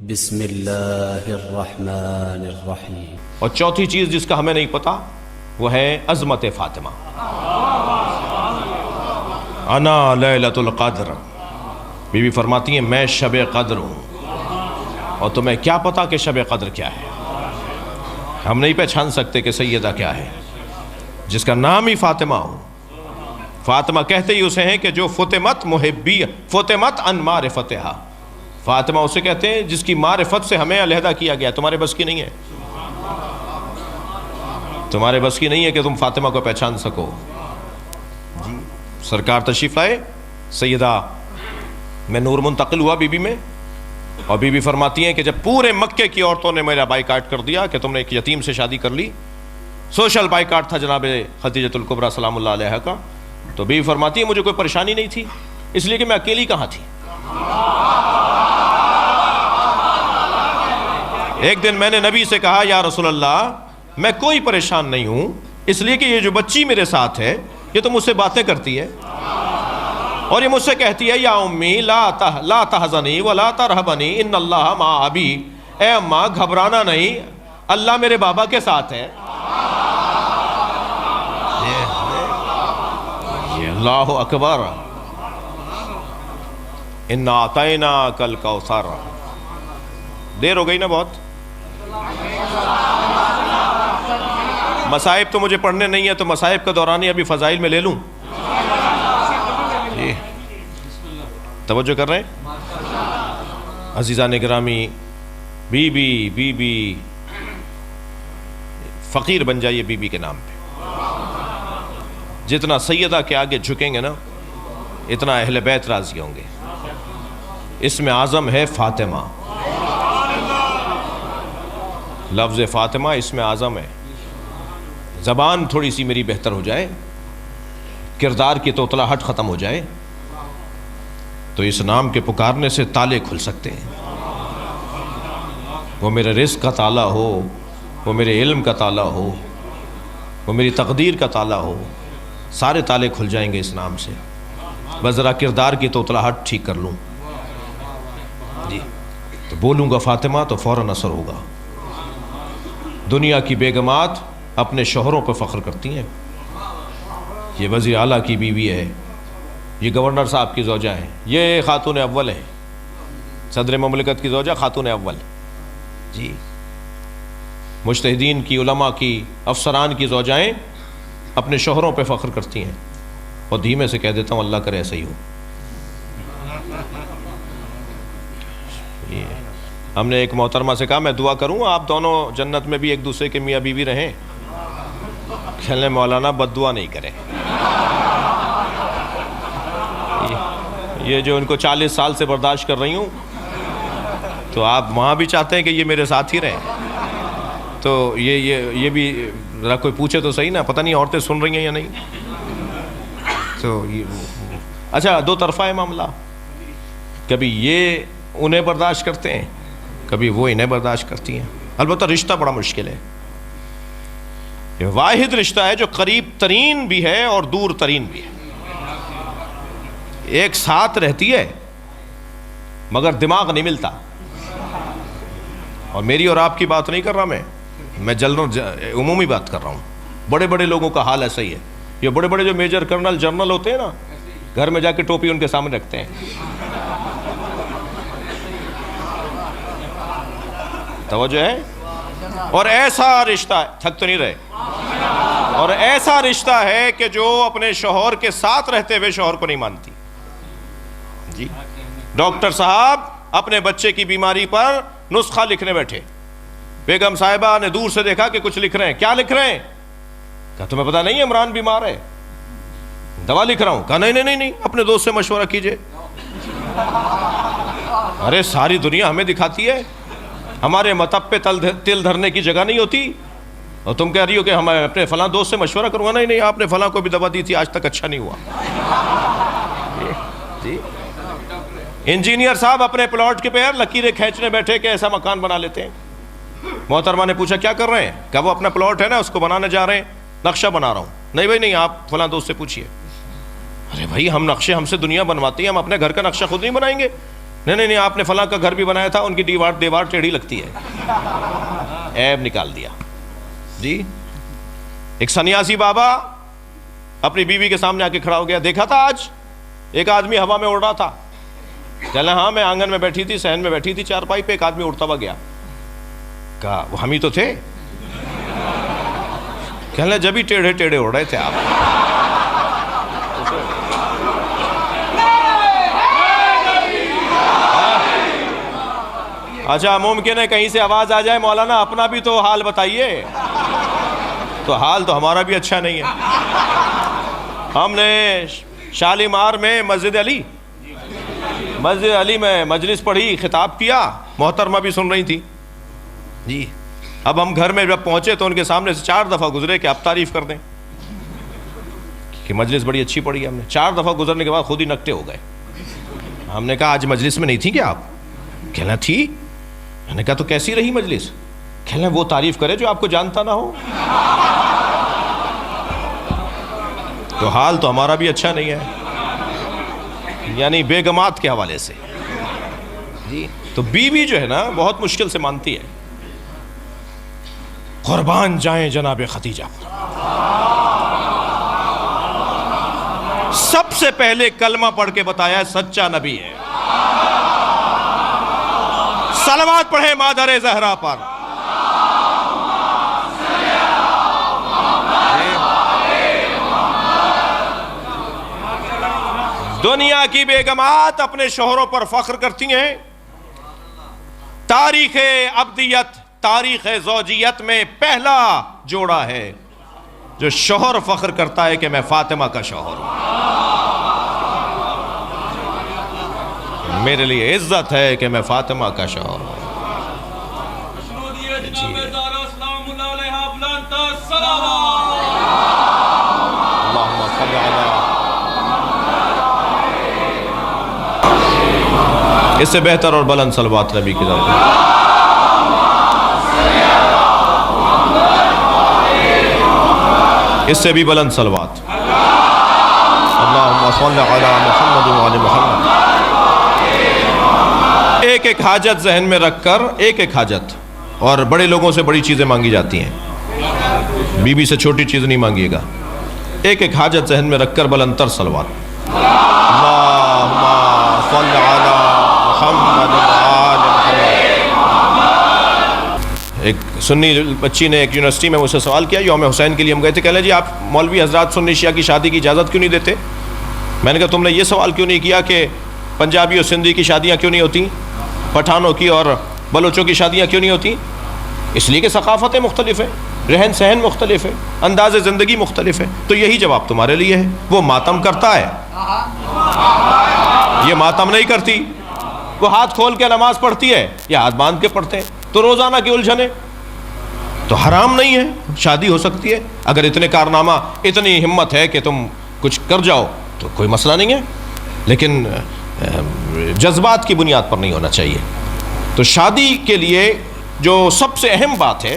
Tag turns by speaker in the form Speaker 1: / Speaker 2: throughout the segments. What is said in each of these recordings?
Speaker 1: بسم اللہ الرحمن الرحیم۔
Speaker 2: اور چوتھی چیز جس کا ہمیں نہیں پتا وہ ہے عظمت فاطمہ۔ انا لیلۃ القدر، بی بی فرماتی ہیں میں شب قدر ہوں، اور تمہیں کیا پتا کہ شب قدر کیا ہے؟ ہم نہیں پہچان سکتے کہ سیدہ کیا ہے جس کا نام ہی فاطمہ ہو۔ فاطمہ کہتے ہی اسے ہیں کہ جو فتمت محبی فتمت ان معرفتہا، فاطمہ اسے کہتے ہیں جس کی معرفت سے ہمیں علیحدہ کیا گیا۔ تمہارے بس کی نہیں ہے، تمہارے بس کی نہیں ہے کہ تم فاطمہ کو پہچان سکو۔ جی سرکار تشریف لائے، سیدہ میں نور منتقل ہوا بی بی میں، اور بی بی فرماتی ہیں کہ جب پورے مکے کی عورتوں نے میرا بائیکاٹ کر دیا کہ تم نے ایک یتیم سے شادی کر لی، سوشل بائیکاٹ تھا جناب خدیجۃ الکبریٰ سلام اللہ علیہا کا، تو بی بی فرماتی ہے مجھے کوئی پریشانی نہیں تھی، اس لیے کہ میں اکیلی کہاں تھی۔ ایک دن میں نے نبی سے کہا یا رسول اللہ میں کوئی پریشان نہیں ہوں، اس لیے کہ یہ جو بچی میرے ساتھ ہے یہ تو مجھ سے باتیں کرتی ہے، اور یہ مجھ سے کہتی ہے یا امی لا تحزنی ولا ترہبنی ان اللہ مع ابی، اے اماں گھبرانا نہیں، اللہ میرے بابا کے ساتھ ہے۔ یہ اللہ اکبر، انا اعطیناک الکوثر۔ دیر ہو گئی نا بہت؟ مصائب تو مجھے پڑھنے نہیں ہے، تو مصائب کا دورانی ابھی فضائل میں لے لوں؟ جی توجہ کر رہے ہیں عزیزان گرامی؟ بی بی فقیر بن جائیے بی بی کے نام پہ۔ جتنا سیدہ کے آگے جھکیں گے نا اتنا اہل بیت راضی ہوں گے۔ اس میں اعظم ہے فاطمہ، لفظ فاطمہ اس میں اعظم ہے۔ زبان تھوڑی سی میری بہتر ہو جائے، کردار کی توطلاہٹ ختم ہو جائے، تو اس نام کے پکارنے سے تالے کھل سکتے ہیں۔ وہ میرے رزق کا تالا ہو، وہ میرے علم کا تالا ہو، وہ میری تقدیر کا تالا ہو، سارے تالے کھل جائیں گے اس نام سے۔ بس ذرا کردار کی توطلاہٹ ٹھیک کر لوں جی، تو بولوں گا فاطمہ تو فوراً اثر ہوگا۔ دنیا کی بیگمات اپنے شوہروں پہ فخر کرتی ہیں، یہ وزیر اعلیٰ کی بیوی ہے، یہ گورنر صاحب کی زوجہ ہیں، یہ خاتون اول ہیں، صدر مملکت کی زوجہ خاتون اول جی، مجتہدین کی، علماء کی، افسران کی زوجائیں اپنے شوہروں پہ فخر کرتی ہیں، اور دھیمے سے کہہ دیتا ہوں اللہ کرے ایسا ہی ہو۔ ہم نے ایک محترمہ سے کہا میں دعا کروں آپ دونوں جنت میں بھی ایک دوسرے کے میاں بیوی رہیں؟ کہنے مولانا بد دعا نہیں کریں، یہ جو ان کو 40 سال سے برداشت کر رہی ہوں، تو آپ وہاں بھی چاہتے ہیں کہ یہ میرے ساتھ ہی رہیں، تو یہ بھی ذرا کوئی پوچھے تو صحیح نا، پتہ نہیں عورتیں سن رہی ہیں یا نہیں۔ تو اچھا دو طرفہ ہے معاملہ، کبھی یہ انہیں برداشت کرتے ہیں، کبھی وہ انہیں برداشت کرتی ہیں۔ البتہ رشتہ بڑا مشکل ہے، یہ واحد رشتہ ہے جو قریب ترین بھی ہے اور دور ترین بھی ہے، ایک ساتھ رہتی ہے مگر دماغ نہیں ملتا۔ اور میری اور آپ کی بات نہیں کر رہا میں عمومی بات کر رہا ہوں، بڑے بڑے لوگوں کا حال ایسا ہی ہے۔ یہ بڑے بڑے جو میجر کرنل جنرل ہوتے ہیں نا، گھر میں جا کے ٹوپی ان کے سامنے رکھتے ہیں، توجہ ہے؟ اور ایسا رشتہ ہے، تھک تو نہیں رہے، اور ایسا رشتہ ہے کہ جو اپنے شوہر کے ساتھ رہتے ہوئے شوہر کو نہیں مانتی جی۔ ڈاکٹر صاحب اپنے بچے کی بیماری پر نسخہ لکھنے بیٹھے، بیگم صاحبہ نے دور سے دیکھا کہ کچھ لکھ رہے ہیں، کیا لکھ رہے ہیں؟ کہا تمہیں پتا نہیں عمران بیمار ہے، دوا لکھ رہا ہوں۔ کہا نہیں اپنے دوست سے مشورہ کیجئے۔ ارے ساری دنیا ہمیں دکھاتی ہے، ہمارے مطب پہ تل دھرنے کی جگہ نہیں ہوتی، اور تم کہہ رہی ہو کہ ہم اپنے فلاں دوست سے مشورہ کروں گا۔ نہیں آپ نے فلاں کو بھی دوا دی تھی، آج تک اچھا نہیں ہوا جی۔ انجینئر صاحب اپنے پلاٹ کے پہ لکیریں کھینچنے بیٹھے کہ ایسا مکان بنا لیتے ہیں۔ محترمہ نے پوچھا کیا کر رہے ہیں؟ کہا وہ اپنا پلاٹ ہے نا اس کو بنانے جا رہے ہیں، نقشہ بنا رہا ہوں۔ نہیں بھائی نہیں، آپ فلاں دوست سے پوچھئے۔ ارے بھائی ہم نقشے ہم سے دنیا بنواتی ہے، ہم اپنے گھر کا نقشہ خود نہیں بنائیں گے؟ نہیں آپ نے فلاں کا گھر بھی بنایا تھا، ان کی دیوار ٹیڑھی لگتی ہے، عیب نکال دیا جی۔ ایک سنیاسی بابا اپنی بیوی کے سامنے آ کے کھڑا ہو گیا، دیکھا تھا آج ایک آدمی ہوا میں اڑ رہا تھا؟ کہنے ہاں میں آنگن میں بیٹھی تھی، صحن میں بیٹھی تھی، چارپائی پہ ایک آدمی اڑتا ہوا گیا۔ کہا وہ ہم ہی تو تھے؟ کہنے جب ہی ٹیڑھے ٹیڑھے اڑ رہے تھے آپ۔ اچھا ممکن ہے کہیں سے آواز آ جائے مولانا اپنا بھی تو حال بتائیے، تو حال تو ہمارا بھی اچھا نہیں ہے۔ ہم نے شالیمار میں مسجد علی میں مجلس پڑھی، خطاب کیا، محترمہ بھی سن رہی تھی جی۔ اب ہم گھر میں جب پہنچے تو ان کے سامنے سے 4 دفعہ گزرے کہ آپ تعریف کر دیں کہ مجلس بڑی اچھی پڑھی ہے۔ ہم نے 4 دفعہ گزرنے کے بعد خود ہی نکٹے ہو گئے۔ ہم نے کہا آج مجلس میں نہیں تھی کیا آپ؟ کہنا تھی۔ میں نے کہا تو کیسی رہی مجلس؟ کہنا وہ تعریف کرے جو آپ کو جانتا نہ ہو۔ تو حال تو ہمارا بھی اچھا نہیں ہے، یعنی بیگمات کے حوالے سے جی۔ تو بیوی جو ہے نا بہت مشکل سے مانتی ہے۔ قربان جائیں جناب خدیجہ، سب سے پہلے کلمہ پڑھ کے بتایا سچا نبی ہے۔ صلوات پڑھیں مادر زہرا پر۔ دنیا کی بیگمات اپنے شوہروں پر فخر کرتی ہیں۔ تاریخ ابدیت، تاریخ زوجیت میں پہلا جوڑا ہے جو شوہر فخر کرتا ہے کہ میں فاطمہ کا شوہر ہوں، میرے لیے عزت ہے کہ میں فاطمہ کا شوہر ہوں۔ اللہم صلی علی، اس سے بہتر اور بلند صلوات نبی کی ذات میں۔ اس سے بھی بلند صلوات۔ اللہم صلی علی محمد وعلی محمد۔ ایک ایک حاجت ذہن میں رکھ کر، ایک ایک حاجت، اور بڑے لوگوں سے بڑی چیزیں مانگی جاتی ہیں، بیوی سے چھوٹی چیز نہیں مانگیے گا۔ ایک ایک حاجت ذہن میں رکھ کر بلند تر صلوات۔ اللہم صلی علی محمد وعلی محمد۔ ایک سنی بچی نے ایک یونیورسٹی میں مجھ سے سوال کیا، یوم حسین کے لیے ہم گئے تھے، کہہ لیں جی آپ مولوی حضرات سنی شیعہ کی شادی کی اجازت کیوں نہیں دیتے؟ میں نے کہا تم نے یہ سوال کیوں نہیں کیا کہ پنجابی اور سندھی کی شادیاں کیوں نہیں ہوتی، پٹھانوں کی اور بلوچوں کی شادیاں کیوں نہیں ہوتی؟ اس لیے کہ ثقافتیں مختلف ہیں، رہن سہن مختلف ہے، انداز زندگی مختلف ہے۔ تو یہی جواب تمہارے لیے ہے۔ وہ ماتم کرتا ہے، یہ ماتم نہیں کرتی۔ وہ ہاتھ کھول کے نماز پڑھتی ہے یا ہاتھ باندھ کے پڑھتے ہیں، تو روزانہ کی الجھنیں تو حرام نہیں ہے، شادی ہو سکتی ہے۔ اگر اتنے کارنامہ، اتنی ہمت ہے کہ تم کچھ کر جاؤ تو کوئی مسئلہ نہیں ہے، لیکن جذبات کی بنیاد پر نہیں ہونا چاہیے۔ تو شادی کے لیے جو سب سے اہم بات ہے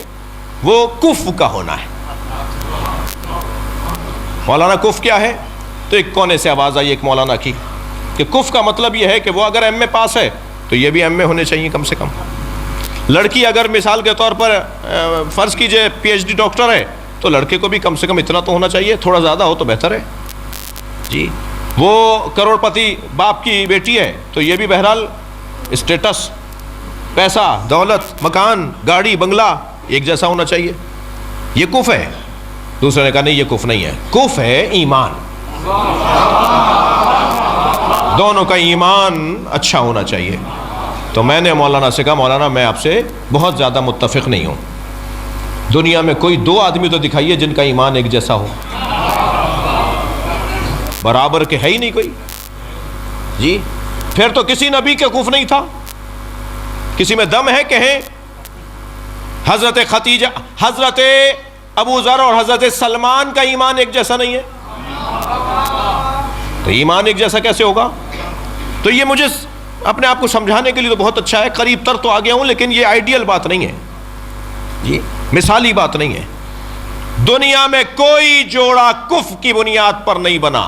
Speaker 2: وہ کف کا ہونا ہے۔ مولانا کف کیا ہے؟ تو ایک کونے سے آواز آئی ایک مولانا کی کہ کف کا مطلب یہ ہے کہ وہ اگر ایم اے پاس ہے تو یہ بھی ایم اے ہونے چاہیے کم سے کم۔ لڑکی اگر مثال کے طور پر فرض کیجئے پی ایچ ڈی ڈاکٹر ہے تو لڑکے کو بھی کم سے کم اتنا تو ہونا چاہیے، تھوڑا زیادہ ہو تو بہتر ہے جی۔ وہ کروڑ پتی باپ کی بیٹی ہے تو یہ بھی بہرحال اسٹیٹس، پیسہ، دولت، مکان، گاڑی، بنگلہ ایک جیسا ہونا چاہیے۔ یہ کف ہے۔ دوسرے نے کہا نہیں یہ کف نہیں ہے، کف ہے ایمان، دونوں کا ایمان اچھا ہونا چاہیے۔ تو میں نے مولانا سے کہا مولانا میں آپ سے بہت زیادہ متفق نہیں ہوں، دنیا میں کوئی 2 آدمی تو دکھائیے جن کا ایمان ایک جیسا ہو، برابر کے ہے ہی نہیں کوئی جی۔ پھر تو کسی نبی کے کف نہیں تھا، کسی میں دم ہے کہیں حضرت خدیجہ، حضرت ابو ذر اور حضرت سلمان کا ایمان ایک جیسا نہیں ہے، تو ایمان ایک جیسا کیسے ہوگا؟ تو یہ مجھے اپنے آپ کو سمجھانے کے لیے تو بہت اچھا ہے، قریب تر تو آ گیا ہوں، لیکن یہ آئیڈیل بات نہیں ہے جی، مثالی بات نہیں ہے۔ دنیا میں کوئی جوڑا کف کی بنیاد پر نہیں بنا،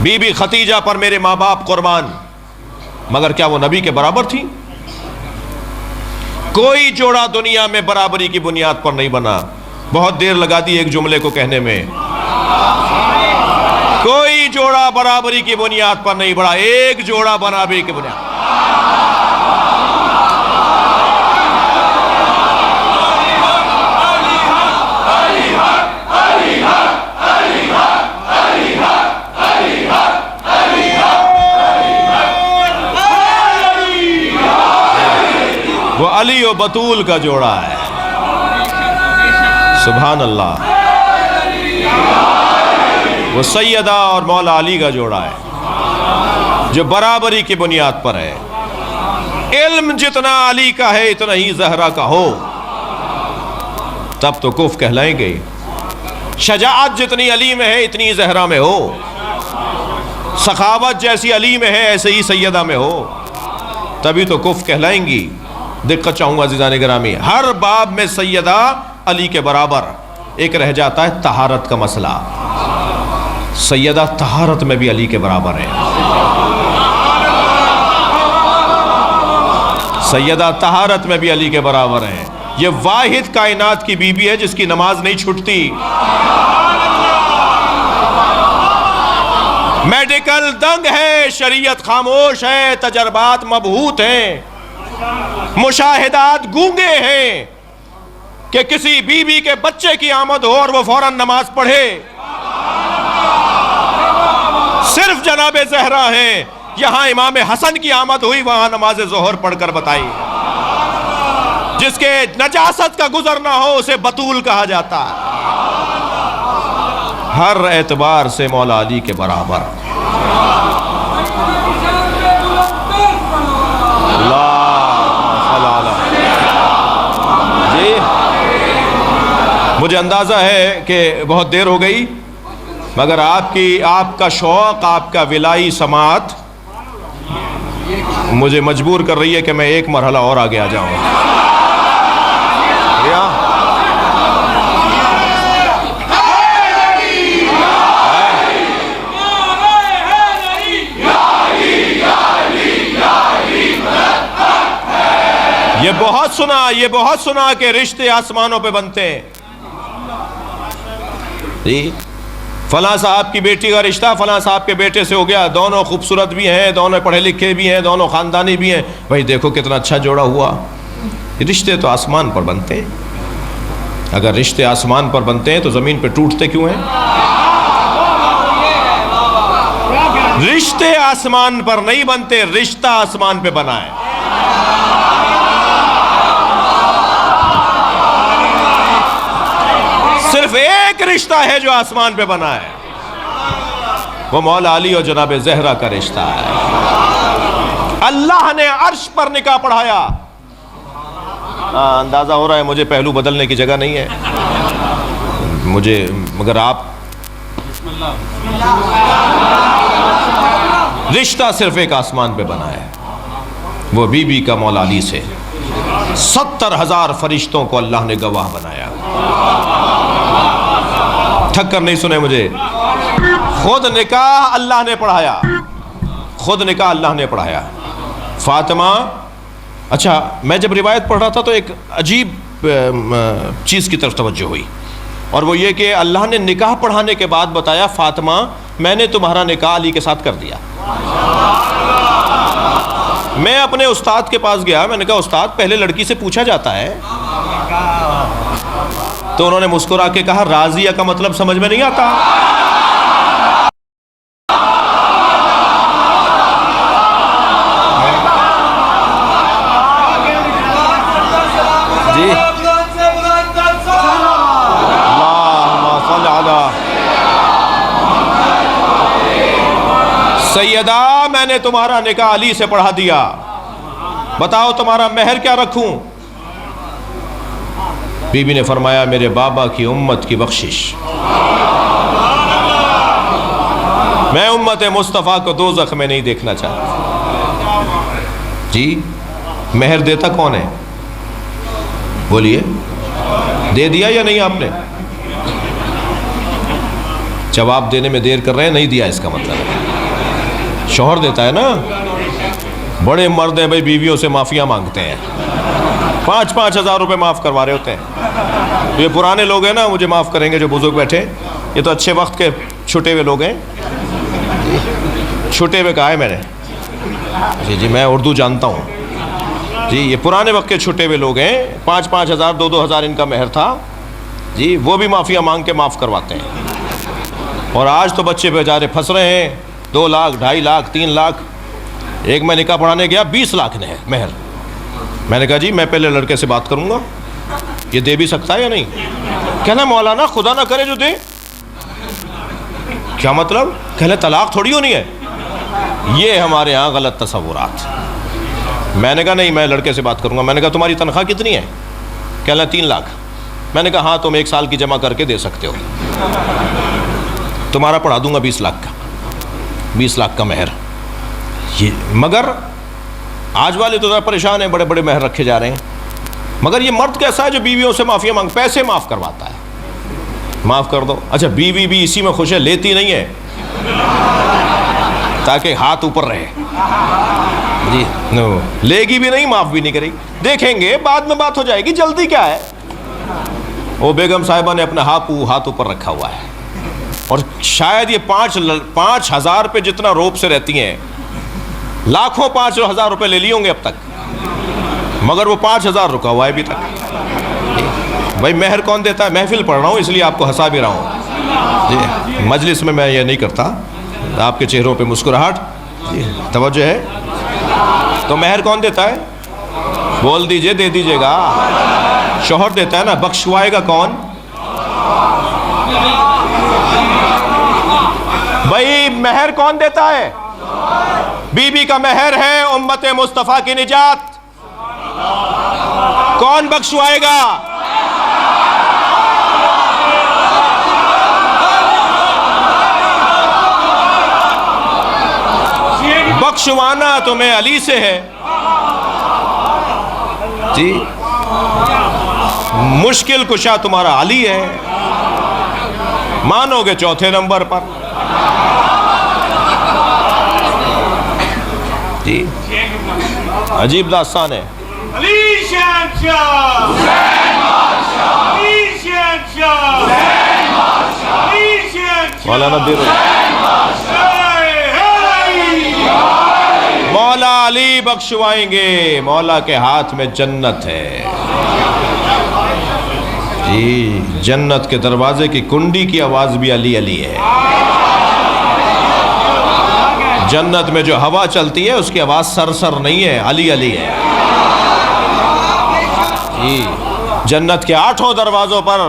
Speaker 2: بی بی خدیجہ پر میرے ماں باپ قربان، مگر کیا وہ نبی کے برابر تھی؟ کوئی جوڑا دنیا میں برابری کی بنیاد پر نہیں بنا۔ بہت دیر لگا دی ایک جملے کو کہنے میں، کوئی جوڑا برابری کی بنیاد پر نہیں بڑھا، ایک جوڑا برابری کی بنیاد۔ وہ علی و بطول کا جوڑا ہے، سبحان اللہ۔ وہ سیدہ اور مولا علی کا جوڑا ہے جو برابری کی بنیاد پر ہے۔ علم جتنا علی کا ہے اتنا ہی زہرا کا ہو تب تو کف کہلائیں گے۔ شجاعت جتنی علی میں ہے اتنی زہرا میں ہو، سخاوت جیسی علی میں ہے ایسے ہی سیدہ میں ہو، تبھی تو کف کہلائیں گی۔ دقت چاہوں گا عزیزان گرامی، ہر باب میں سیدہ علی کے برابر۔ ایک رہ جاتا ہے طہارت کا مسئلہ، سیدہ طہارت میں بھی علی کے برابر ہے، سیدہ طہارت میں بھی علی کے برابر ہیں۔ یہ واحد کائنات کی بیوی ہے جس کی نماز نہیں چھوٹتی۔ میڈیکل دنگ ہے، شریعت خاموش ہے، تجربات مبہوت ہیں، مشاہدات گونگے ہیں کہ کسی بیوی کے بچے کی آمد ہو اور وہ فوراً نماز پڑھے۔ صرف جناب زہرا ہیں، یہاں امام حسن کی آمد ہوئی وہاں نماز ظہر پڑھ کر بتائی۔ جس کے نجاست کا گزر نہ ہو اسے بطول کہا جاتا ہے۔ ہر اعتبار سے مولا علی کے برابر۔ جی مجھے اندازہ ہے کہ بہت دیر ہو گئی، مگر آپ کا شوق، آپ کا ولائی سماعت مجھے مجبور کر رہی ہے کہ میں ایک مرحلہ اور آگے آ جاؤں۔ یہ بہت سنا کہ رشتے آسمانوں پہ بنتے ہیں۔ جی فلاں صاحب کی بیٹی کا رشتہ فلاں صاحب کے بیٹے سے ہو گیا، دونوں خوبصورت بھی ہیں، دونوں پڑھے لکھے بھی ہیں، دونوں خاندانی بھی ہیں، بھائی دیکھو کتنا اچھا جوڑا ہوا۔ رشتے تو آسمان پر بنتے ہیں۔ اگر رشتے آسمان پر بنتے ہیں تو زمین پہ ٹوٹتے کیوں ہیں؟ رشتے آسمان پر نہیں بنتے، رشتہ آسمان پہ بنا ہے۔ صرف ایک رشتہ ہے جو آسمان پہ بنا ہے، وہ مولا علی اور جناب زہرا کا رشتہ ہے۔ اللہ نے عرش پر نکاح پڑھایا۔ اندازہ ہو رہا ہے مجھے پہلو بدلنے کی جگہ نہیں ہے مگر آپ رشتہ صرف ایک آسمان پہ بنا ہے، وہ بی بی کا مولا علی سے 70,000 فرشتوں کو اللہ نے گواہ بنایا۔ تھک کر نہیں سنے مجھے، خود نکاح اللہ نے پڑھایا، خود نکاح اللہ نے پڑھایا۔ فاطمہ، اچھا میں جب روایت پڑھ رہا تھا تو ایک عجیب چیز کی طرف توجہ ہوئی، اور وہ یہ کہ اللہ نے نکاح پڑھانے کے بعد بتایا فاطمہ میں نے تمہارا نکاح علی کے ساتھ کر دیا۔ میں اپنے استاد کے پاس گیا، میں نے کہا استاد پہلے لڑکی سے پوچھا جاتا ہے، تو انہوں نے مسکرا کے کہا راضیہ کا مطلب سمجھ میں نہیں آتا؟ جی اللہم صل علی سیدہ، میں نے تمہارا نکاح علی سے پڑھا دیا، بتاؤ تمہارا مہر کیا رکھوں؟ بی بی نے فرمایا میرے بابا کی امت کی بخشش، میں امت مصطفیٰ کو دوزخ میں نہیں دیکھنا چاہتا۔ جی مہر دیتا کون ہے؟ بولیے، دے دیا یا نہیں آپ نے؟ جواب دینے میں دیر کر رہے ہیں، نہیں دیا اس کا مطلب ہے شوہر دیتا ہے نا. بڑے مرد ہیں بھائی، بیویوں سے معافیاں مانگتے ہیں، 5-5 ہزار روپے معاف کروا رہے ہوتے ہیں. یہ پرانے لوگ ہیں نا، مجھے معاف کریں گے جو بزرگ بیٹھے، یہ تو اچھے وقت کے چھٹے ہوئے لوگ ہیں. چھٹے ہوئے کہا ہے میں نے، جی میں اردو جانتا ہوں جی. یہ پرانے وقت کے چھٹے ہوئے لوگ ہیں، 5-5 ہزار 2-2 ہزار ان کا مہر تھا جی، وہ بھی معافیاں مانگ کے معاف کرواتے ہیں. اور آج تو بچے بیچارے پھنس رہے ہیں، 2 لاکھ 2.5 لاکھ 3 لاکھ. ایک میں نکاح پڑھانے گیا 20 لاکھ نے مہر. میں نے کہا جی میں پہلے لڑکے سے بات کروں گا، یہ دے بھی سکتا ہے یا نہیں. کہنا مولانا خدا نہ کرے جو دے. کیا مطلب؟ کہنا طلاق تھوڑی ہونی ہے. یہ ہمارے ہاں غلط تصورات. میں نے کہا نہیں، میں لڑکے سے بات کروں گا. میں نے کہا تمہاری تنخواہ کتنی ہے؟ کہنا 3 لاکھ. میں نے کہا ہاں تم 1 سال کی جمع کر کے دے سکتے ہو، تمہارا پڑھا دوں گا 20 لاکھ کا، 20 لاکھ کا مہر. یہ مگر آج والے تو ذرا پریشان ہیں، بڑے بڑے مہر رکھے جا رہے ہیں. مگر یہ مرد کیسا ہے جو بیویوں سے معافیاں مانگ، پیسے معاف کرواتا ہے. معاف کر دو. اچھا بیوی بھی اسی میں خوش ہے، لیتی نہیں ہے تاکہ ہاتھ اوپر رہے جی. لے گی بھی نہیں، معاف بھی نہیں کرے گی. دیکھیں گے بعد میں بات ہو جائے گی، جلدی کیا ہے. وہ بیگم صاحبہ نے اپنا ہاتھ اوپر رکھا ہوا ہے، اور شاید یہ 5 ہزار پہ جتنا روب سے رہتی ہیں، لاکھوں 5 ہزار روپے لے لیے ہوں گے اب تک، مگر وہ 5 ہزار رکا ہوا ہے ابھی تک. بھائی مہر کون دیتا ہے؟ محفل پڑھ رہا ہوں اس لیے آپ کو ہنسا بھی رہا ہوں جی. مجلس میں یہ نہیں کرتا. آپ کے چہروں پہ مسکراہٹ جی، توجہ ہے. تو مہر کون دیتا ہے؟ بول دیجئے، دے دیجئے گا. شوہر دیتا ہے نا. بخشوائے گا کون؟ بھائی مہر کون دیتا ہے؟ بی بی کا مہر ہے امت مصطفیٰ کی نجات. کون بخشوائے گا؟ بخشوانا تمہیں علی سے ہے جی. مشکل کشا تمہارا علی ہے. مانو گے 4تھے نمبر پر جی. عجیب داستان ہے. مولانا دیر مولا علی بخشوائیں گے. مولا کے ہاتھ میں جنت ہے جی. جنت کے دروازے کی کنڈی کی آواز بھی علی علی ہے. جنت میں جو ہوا چلتی ہے اس کی آواز سر نہیں ہے، علی علی ہے جی. جنت کے 8 دروازوں پر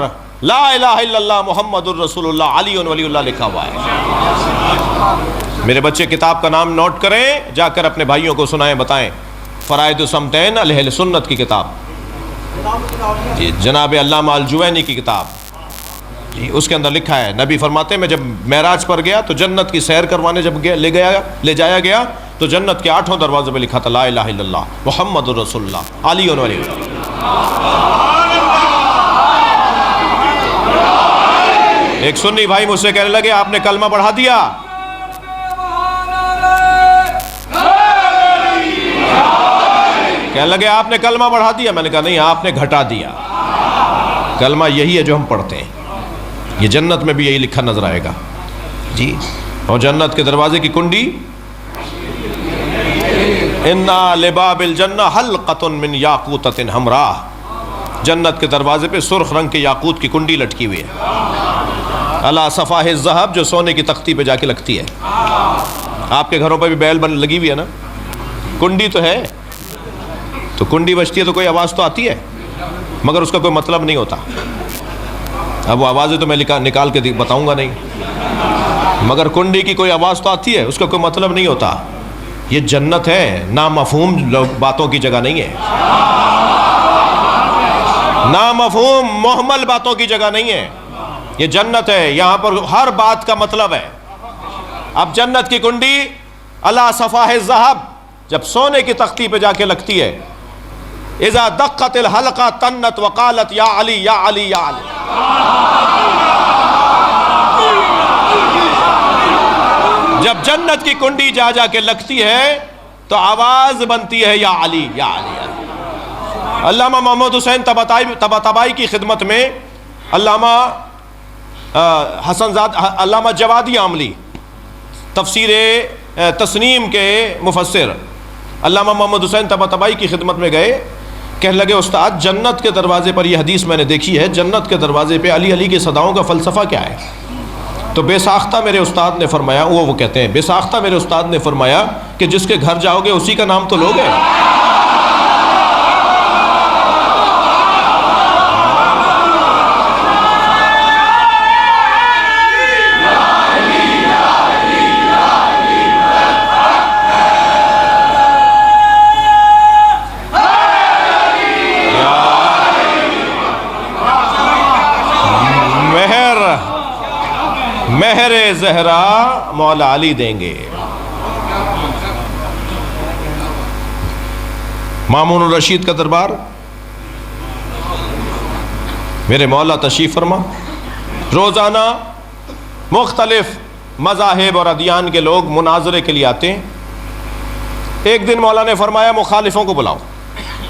Speaker 2: لا الہ الا اللہ محمد الرسول اللہ علی ولی اللہ لکھا ہوا ہے. میرے بچے کتاب کا نام نوٹ کریں، جا کر اپنے بھائیوں کو سنائیں، بتائیں. فرائض الصمتین اہل سنت کی کتاب جی، جناب علامہ الجوینی کی کتاب جی. اس کے اندر لکھا ہے، نبی فرماتے ہیں میں جب معراج پر گیا تو جنت کی سیر کروانے جب لے جایا گیا تو جنت کے 8 دروازے پہ لکھا تھا لا الہ الا اللہ محمد الرسول اللہ علی ولی اللہ. ایک سنی بھائی مجھ سے کہنے لگے آپ نے کلمہ بڑھا دیا. کہنے لگے آپ نے کلمہ بڑھا دیا. میں نے کہا نہیں، آپ نے گھٹا دیا. کلمہ یہی ہے جو ہم پڑھتے ہیں. یہ جنت میں بھی یہی لکھا نظر آئے گا جی. اور جنت کے دروازے کی کنڈی اِنَّا لِبَابِ الْجَنَّةِ حَلْقَةٌ مِّن یاقوتۃ حمراء. جنت کے دروازے پہ سرخ رنگ کے یاقوت کی کنڈی لٹکی ہوئی ہے. علی صفاح الذہب، جو سونے کی تختی پہ جا کے لگتی ہے. آپ کے گھروں پہ بھی بیل لگی ہوئی ہے نا، کنڈی تو ہے. تو کنڈی بجتی ہے تو کوئی آواز تو آتی ہے، مگر اس کا کوئی مطلب نہیں ہوتا. اب وہ آوازیں تو میں نکال کے بتاؤں گا نہیں، مگر کنڈی کی کوئی آواز تو آتی ہے، اس کا کوئی مطلب نہیں ہوتا. یہ جنت ہے، نامفہوم باتوں کی جگہ نہیں ہے. نامفہوم محمل باتوں کی جگہ نہیں ہے. یہ جنت ہے، یہاں پر ہر بات کا مطلب ہے. اب جنت کی کنڈی علی صفاح الذہب جب سونے کی تختی پہ جا کے لگتی ہے، اذا دقت الحلقہ تنت وقالت یا علی یا علی یا علی. جب جنت کی کنڈی جا جا کے لگتی ہے تو آواز بنتی ہے یا علی یا علی یا علی۔ علامہ محمد حسین طباطبائی کی خدمت میں علامہ علامہ جوادی عاملی تفسیر تسنیم کے مفسر علامہ محمد حسین طباطبائی کی خدمت میں گئے، کہنے لگے استاد جنت کے دروازے پر یہ حدیث میں نے دیکھی ہے، جنت کے دروازے پہ علی علی کی صداؤں کا فلسفہ کیا ہے؟ تو بے ساختہ میرے استاد نے فرمایا، وہ کہتے ہیں بے ساختہ میرے استاد نے فرمایا کہ جس کے گھر جاؤ گے اسی کا نام تو لوگے۔ مہر زہرا مولا علی دیں گے۔ مامون الرشید کا دربار، میرے مولا تشریف فرما، روزانہ مختلف مذاہب اور ادیان کے لوگ مناظرے کے لیے آتے ہیں۔ ایک دن مولا نے فرمایا مخالفوں کو بلاؤ،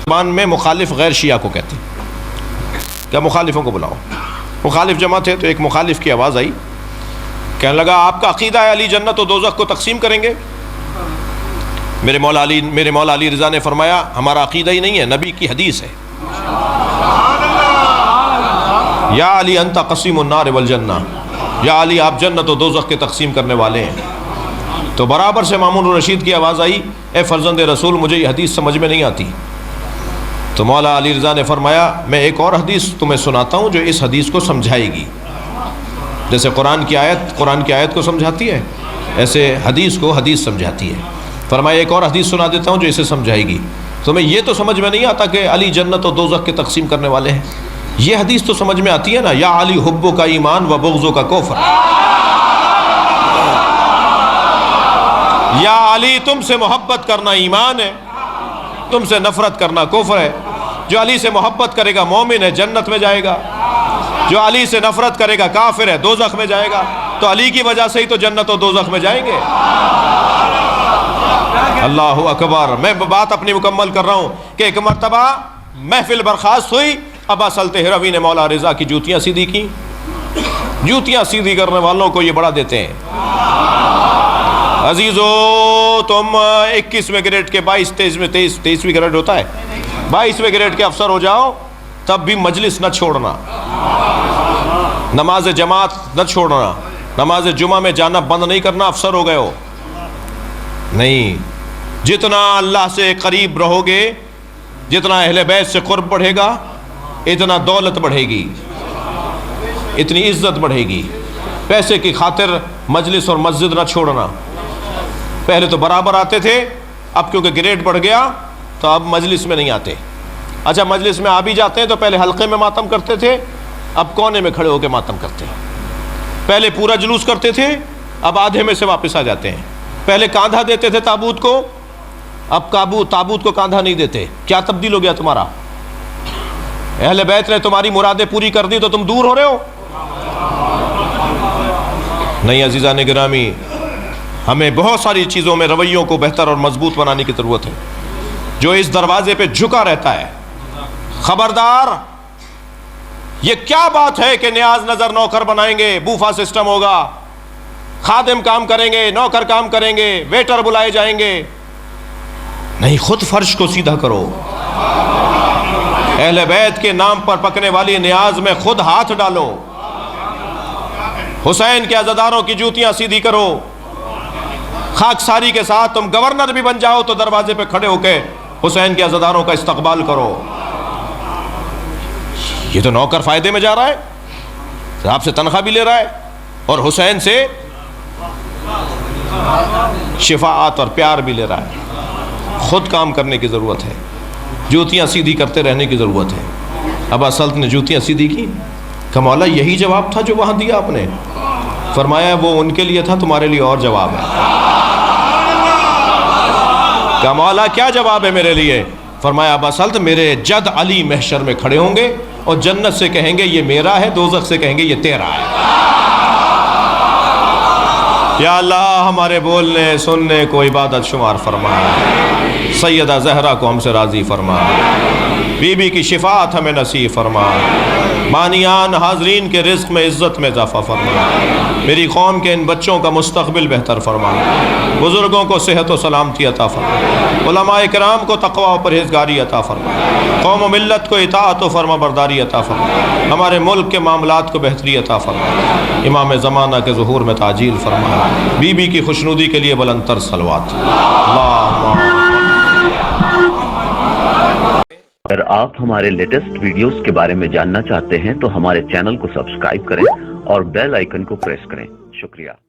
Speaker 2: زبان میں مخالف غیر شیعہ کو کہتے ہیں، کیا مخالفوں کو بلاؤ۔ مخالف جمع تھے تو ایک مخالف کی آواز آئی، کہنے لگا آپ کا عقیدہ ہے علی جنت و دوزخ کو تقسیم کریں گے؟ میرے مولا علی رضا نے فرمایا ہمارا عقیدہ ہی نہیں ہے، نبی کی حدیث ہے، یا علی انت قسیم النار والجنہ، یا علی آپ جنت و دوزخ کے تقسیم کرنے والے ہیں۔ تو برابر سے مامون الرشید کی آواز آئی، اے فرزند رسول مجھے یہ حدیث سمجھ میں نہیں آتی۔ تو مولا علی رضا نے فرمایا میں ایک اور حدیث تمہیں سناتا ہوں جو اس حدیث کو سمجھائے گی، جیسے قرآن کی آیت کو سمجھاتی ہے ایسے حدیث کو حدیث سمجھاتی ہے۔ فرمایا ایک اور حدیث سنا دیتا ہوں جو اسے سمجھائے گی۔ تمہیں یہ تو سمجھ میں نہیں آتا کہ علی جنت و دوزخ کے تقسیم کرنے والے ہیں، یہ حدیث تو سمجھ میں آتی ہے نا، یا علی حبو کا ایمان و بغضو کا کفر، یا علی تم سے محبت کرنا ایمان ہے، تم سے نفرت کرنا کفر ہے۔ جو علی سے محبت کرے گا مومن ہے، جنت میں جائے گا، جو علی سے نفرت کرے گا کافر ہے، دوزخ میں جائے گا۔ تو علی کی وجہ سے ہی تو جنت و دوزخ میں جائیں گے۔ اللہ اکبر۔ میں بات اپنی مکمل کر رہا ہوں کہ ایک مرتبہ محفل برخاست ہوئی، ابا سلط ہروی نے مولا رضا کی جوتیاں سیدھی کی۔ جوتیاں سیدھی کرنے والوں کو یہ بڑا دیتے ہیں، عزیزو تم 21ویں گریڈ کے 23ویں گریڈ ہوتا ہے، 22ویں گریڈ کے افسر ہو جاؤ تب بھی مجلس نہ چھوڑنا، نماز جماعت نہ چھوڑنا، نماز جمعہ میں جانا بند نہیں کرنا، افسر ہو گئے ہو نہیں۔ جتنا اللہ سے قریب رہو گے، جتنا اہل بیت سے قرب بڑھے گا، اتنا دولت بڑھے گی، اتنی عزت بڑھے گی۔ پیسے کی خاطر مجلس اور مسجد نہ چھوڑنا۔ پہلے تو برابر آتے تھے، اب کیونکہ گریڈ بڑھ گیا تو اب مجلس میں نہیں آتے۔ اچھا مجلس میں آ بھی جاتے ہیں تو پہلے حلقے میں ماتم کرتے تھے، اب کونے میں کھڑے ہو کے ماتم کرتے ہیں۔ پہلے پورا جلوس کرتے تھے، اب آدھے میں سے واپس آ جاتے ہیں۔ پہلے کاندھا دیتے تھے تابوت کو، اب تابوت کو کاندھا نہیں دیتے۔ کیا تبدیل ہو گیا تمہارا؟ اہل بیت نے تمہاری مرادیں پوری کر دی تو تم دور ہو رہے ہو؟ نہیں عزیزان گرامی، ہمیں بہت ساری چیزوں میں رویوں کو بہتر اور مضبوط بنانے کی ضرورت ہے۔ جو اس دروازے پہ جھکا رہتا ہے، خبردار، یہ کیا بات ہے کہ نیاز نظر نوکر بنائیں گے، بوفا سسٹم ہوگا، خادم کام کریں گے، نوکر کام کریں گے، ویٹر بلائے جائیں گے؟ نہیں، خود فرش کو سیدھا کرو۔ اہل بیت کے نام پر پکنے والی نیاز میں خود ہاتھ ڈالو۔ حسین کے عزاداروں کی جوتیاں سیدھی کرو۔ خاکساری کے ساتھ تم گورنر بھی بن جاؤ تو دروازے پہ کھڑے ہو کے حسین کے عزاداروں کا استقبال کرو۔ یہ تو نوکر فائدے میں جا رہا ہے، آپ سے تنخواہ بھی لے رہا ہے اور حسین سے شفاعت اور پیار بھی لے رہا ہے۔ خود کام کرنے کی ضرورت ہے، جوتیاں سیدھی کرتے رہنے کی ضرورت ہے۔ ابا سلط نے جوتیاں سیدھی کی، کہ مولا یہی جواب تھا جو وہاں دیا آپ نے؟ فرمایا وہ ان کے لیے تھا، تمہارے لیے اور جواب ہے۔ کہ مولا کیا جواب ہے میرے لیے؟ فرمایا ابا سلط میرے جد علی محشر میں کھڑے ہوں گے اور جنت سے کہیں گے یہ میرا ہے، دوزخ سے کہیں گے یہ تیرا ہے۔ یا اللہ ہمارے بولنے سننے کو عبادت شمار فرما، سیدہ زہرا کو ہم سے راضی فرما، بی بی کی شفاعت ہمیں نصیب فرما، بانیان حاضرین کے رزق میں عزت میں اضافہ فرما، میری قوم کے ان بچوں کا مستقبل بہتر فرما، بزرگوں کو صحت و سلامتی عطا فرما، علماء کرام کو تقوی و پرہیزگاری عطا فرما، قوم و ملت کو اطاعت و فرما برداری عطا فرما، ہمارے ملک کے معاملات کو بہتری عطا فرما، امام زمانہ کے ظہور میں تعجیل فرما، بی بی کی خوشنودی کے لیے بلند تر صلوات۔
Speaker 3: اگر آپ ہمارے لیٹسٹ ویڈیوز کے بارے میں جاننا چاہتے ہیں تو ہمارے چینل کو سبسکرائب کریں اور بیل آئیکن کو پریس کریں۔ شکریہ۔